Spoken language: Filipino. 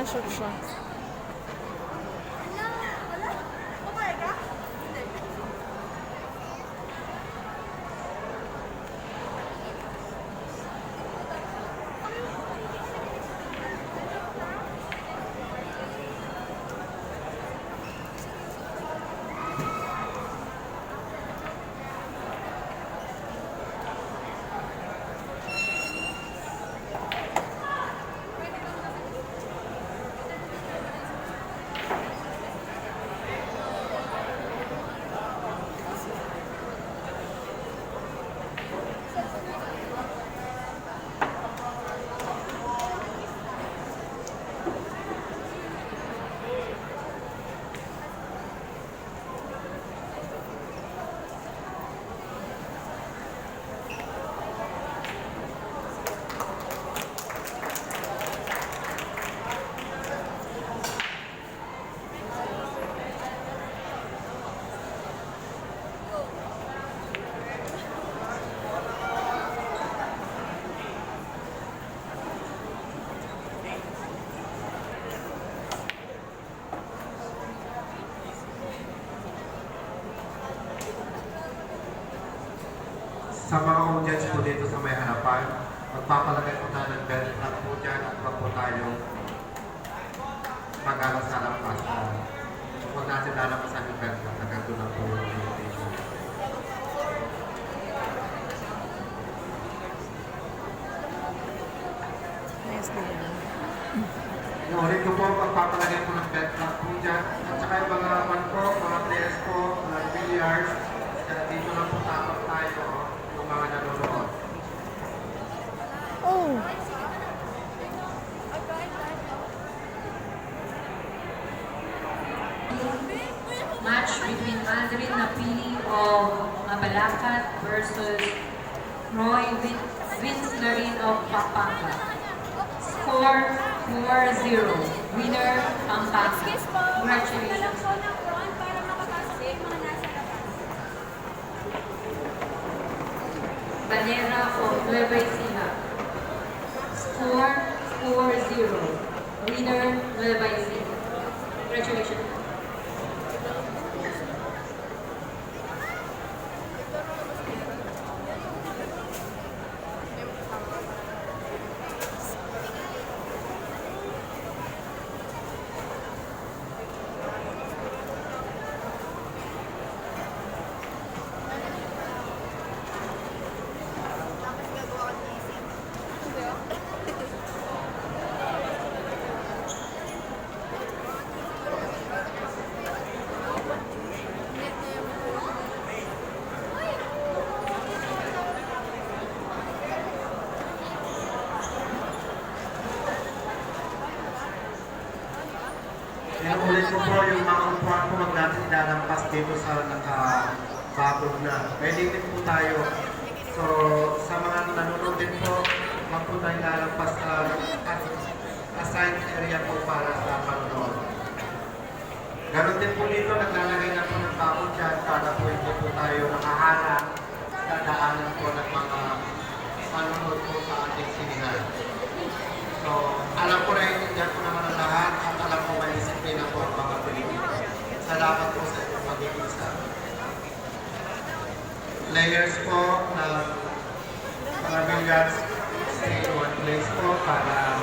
Naka-short siya. Sa mga audience po dito sa may harapan, magpapalagay po tayo ng belt at po dyan at wag po tayong mag-alas-alampas. Huwag natin lalampasan yung belt at agad doon na po yung invitation. Nice na yan. Inulit ko po, magpapalagay po ng belt at po dyan. At saka yung mga man po, mga players po, mga billiards, dito lang po tapak tayo, yung mga nanonood. Oh! Match between Aldrin Napili of Mabalacat versus Roy Winslerin of Pampanga. Score 4-0. Winner, Pampanga. Congratulations. Valera of Nueva Ecija. Score 4-0. Winner, Nueva Ecija. Congratulations. Inuulit ko po yung mga upuan po wag natin ilalampas dito sa nakababog na. Pwede din po tayo. So, sa mga nanonood din po, wag po tayo ilalampas sa assigned area po para sa panonood. Ganon din po dito, naglalagay na po ng bakod dyan para po hindi po tayo nakahalang sa daanan po ng mga panonood po sa ating sinihan. So, alam ko na intindihan ko naman ang lahat at alam ko may disiplina po ang mga Pilipino. Salamat po sa inyong pag-iisa. Players po ng mga billiards, stay in one place po para